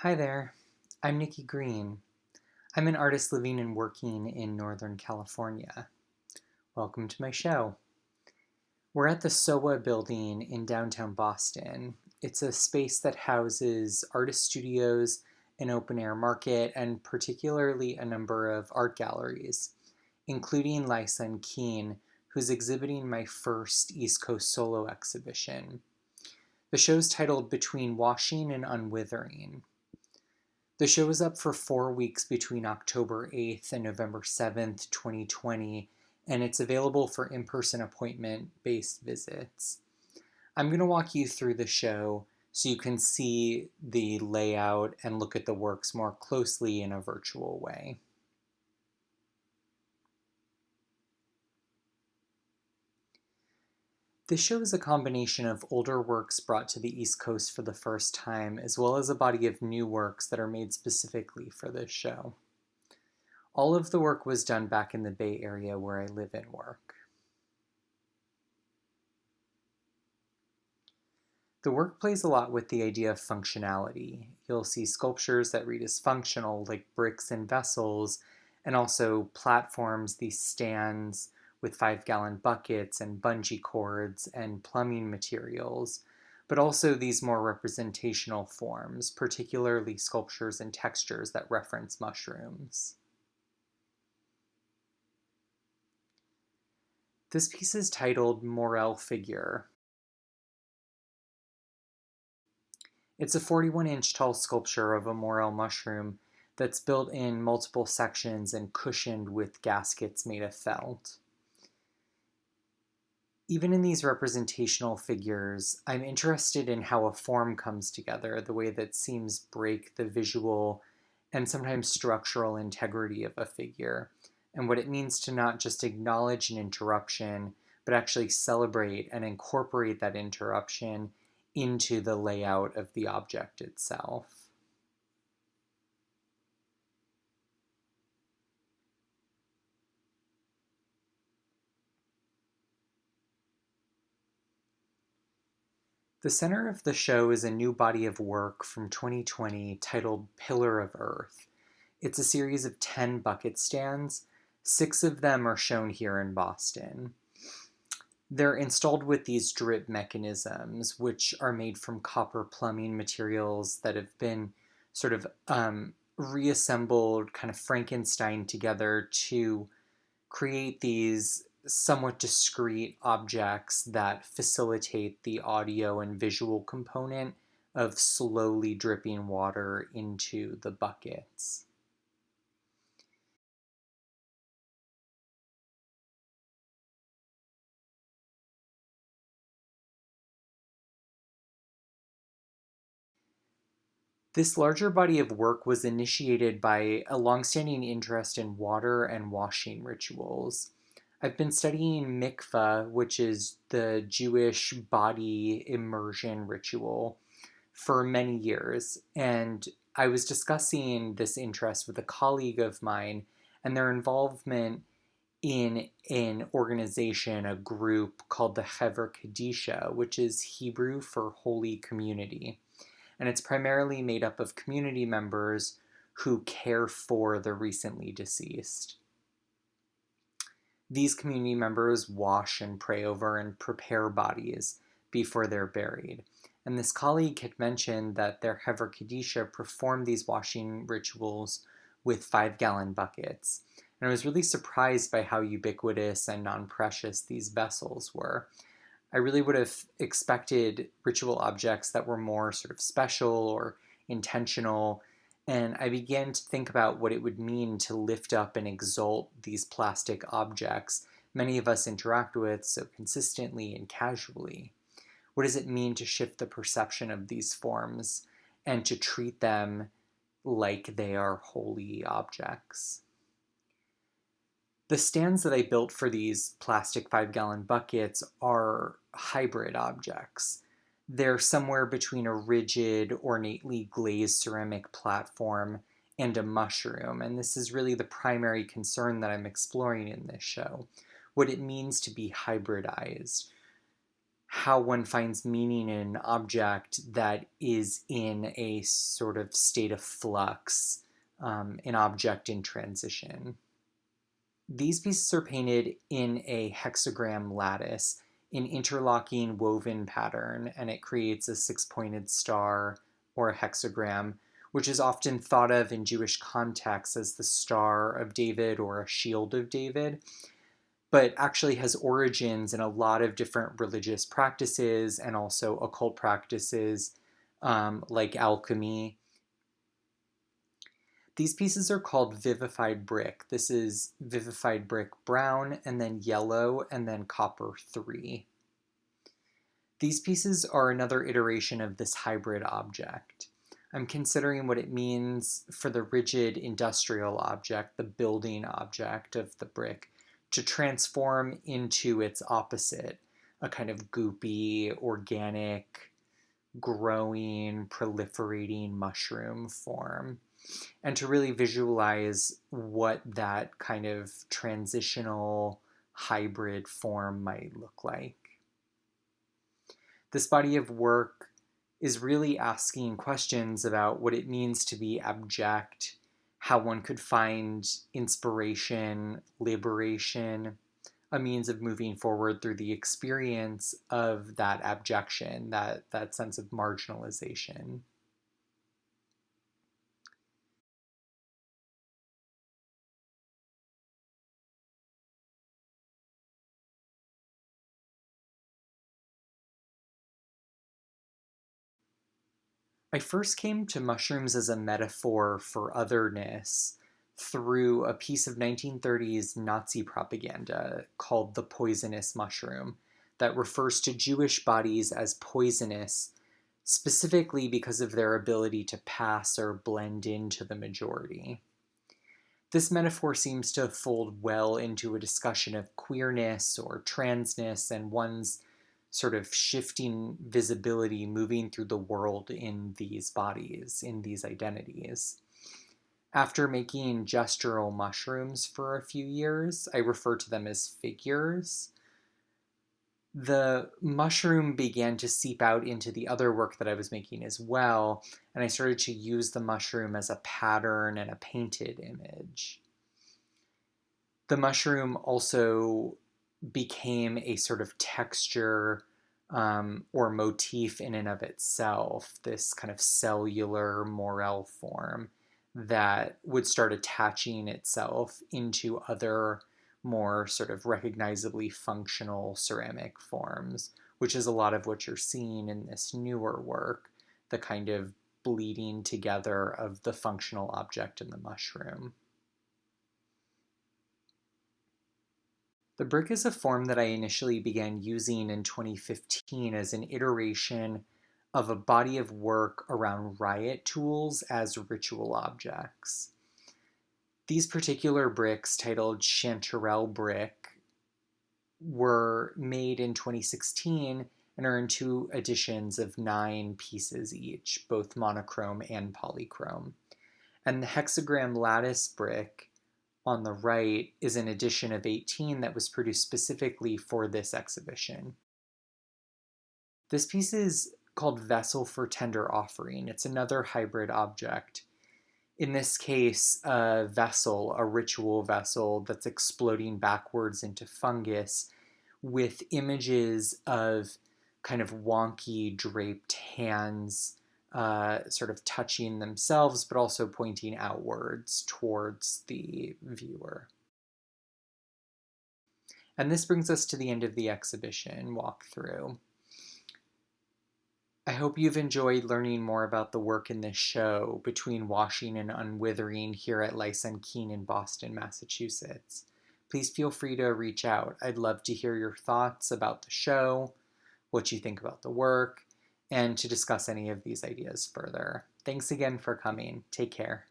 Hi there, I'm Nicki Green. I'm an artist living and working in Northern California. Welcome to my show. We're at the SOA building in downtown Boston. It's a space that houses artist studios, an open air market, and particularly a number of art galleries, including LaiSun Keane, who's exhibiting my first East Coast solo exhibition. The show's titled Between Washing and Unwithering. The show is up for 4 weeks between October 8th and November 7th, 2020, and it's available for in-person appointment-based visits. I'm going to walk you through the show so you can see the layout and look at the works more closely in a virtual way. This show is a combination of older works brought to the East Coast for the first time, as well as a body of new works that are made specifically for this show. All of the work was done back in the Bay Area where I live and work. The work plays a lot with the idea of functionality. You'll see sculptures that read as functional, like bricks and vessels, and also platforms, these stands with 5-gallon buckets and bungee cords and plumbing materials, but also these more representational forms, particularly sculptures and textures that reference mushrooms. This piece is titled Morel Figure. It's a 41-inch tall sculpture of a morel mushroom that's built in multiple sections and cushioned with gaskets made of felt. Even in these representational figures, I'm interested in how a form comes together, the way that seams break the visual and sometimes structural integrity of a figure, and what it means to not just acknowledge an interruption, but actually celebrate and incorporate that interruption into the layout of the object itself. The center of the show is a new body of work from 2020 titled Pillar of Earth. It's a series of 10 bucket stands. 6 of them are shown here in Boston. They're installed with these drip mechanisms, which are made from copper plumbing materials that have been sort of reassembled, kind of Frankenstein together to create these somewhat discrete objects that facilitate the audio and visual component of slowly dripping water into the buckets. This larger body of work was initiated by a longstanding interest in water and washing rituals. I've been studying mikveh, which is the Jewish body immersion ritual, for many years, and I was discussing this interest with a colleague of mine and their involvement in an organization, a group called the Hever Kadisha, which is Hebrew for holy community. And it's primarily made up of community members who care for the recently deceased. These community members wash and pray over and prepare bodies before they're buried. And this colleague had mentioned that their Hever Kadisha performed these washing rituals with 5-gallon buckets. And I was really surprised by how ubiquitous and non-precious these vessels were. I really would have expected ritual objects that were more sort of special or intentional, and I began to think about what it would mean to lift up and exalt these plastic objects many of us interact with so consistently and casually. What does it mean to shift the perception of these forms and to treat them like they are holy objects? The stands that I built for these plastic 5-gallon buckets are hybrid objects. They're somewhere between a rigid, ornately glazed ceramic platform and a mushroom, and this is really the primary concern that I'm exploring in this show, what it means to be hybridized. how one finds meaning in an object that is in a sort of state of flux, an object in transition. These pieces are painted in a hexagram lattice, an interlocking woven pattern, and it creates a six-pointed star or a hexagram, which is often thought of in Jewish contexts as the Star of David or a Shield of David, but actually has origins in a lot of different religious practices and also occult practices like alchemy. These pieces are called vivified brick. This is vivified brick brown, and then yellow, and then copper 3. These pieces are another iteration of this hybrid object. I'm considering what it means for the rigid industrial object, the building object of the brick, to transform into its opposite, a kind of goopy, organic, growing, proliferating mushroom form, and to really visualize what that kind of transitional hybrid form might look like. This body of work is really asking questions about what it means to be abject, how one could find inspiration, liberation, a means of moving forward through the experience of that abjection, that sense of marginalization. I first came to mushrooms as a metaphor for otherness through a piece of 1930s Nazi propaganda called the poisonous mushroom that refers to Jewish bodies as poisonous, specifically because of their ability to pass or blend into the majority. This metaphor seems to fold well into a discussion of queerness or transness and one's sort of shifting visibility moving through the world in these bodies, in these identities. After making gestural mushrooms for a few years, I refer to them as figures. The mushroom began to seep out into the other work that I was making as well, and I started to use the mushroom as a pattern and a painted image. The mushroom also became a sort of texture or motif in and of itself, this kind of cellular Morel form that would start attaching itself into other more sort of recognizably functional ceramic forms, which is a lot of what you're seeing in this newer work, the kind of bleeding together of the functional object and the mushroom. The brick is a form that I initially began using in 2015 as an iteration of a body of work around riot tools as ritual objects. These particular bricks, titled Chanterelle brick, were made in 2016 and are in 2 editions of 9 pieces each, both monochrome and polychrome. And the hexagram lattice brick on the right is an edition of 18 that was produced specifically for this exhibition. This piece is called Vessel for Tender Offering. It's another hybrid object. In this case, a vessel, a ritual vessel that's exploding backwards into fungus with images of kind of wonky draped hands sort of touching themselves, but also pointing outwards towards the viewer. And this brings us to the end of the exhibition walkthrough. I hope you've enjoyed learning more about the work in this show between Washing and Unwithering here at LaiSun Keane in Boston, Massachusetts. Please feel free to reach out. I'd love to hear your thoughts about the show, what you think about the work, and to discuss any of these ideas further. Thanks again for coming. Take care.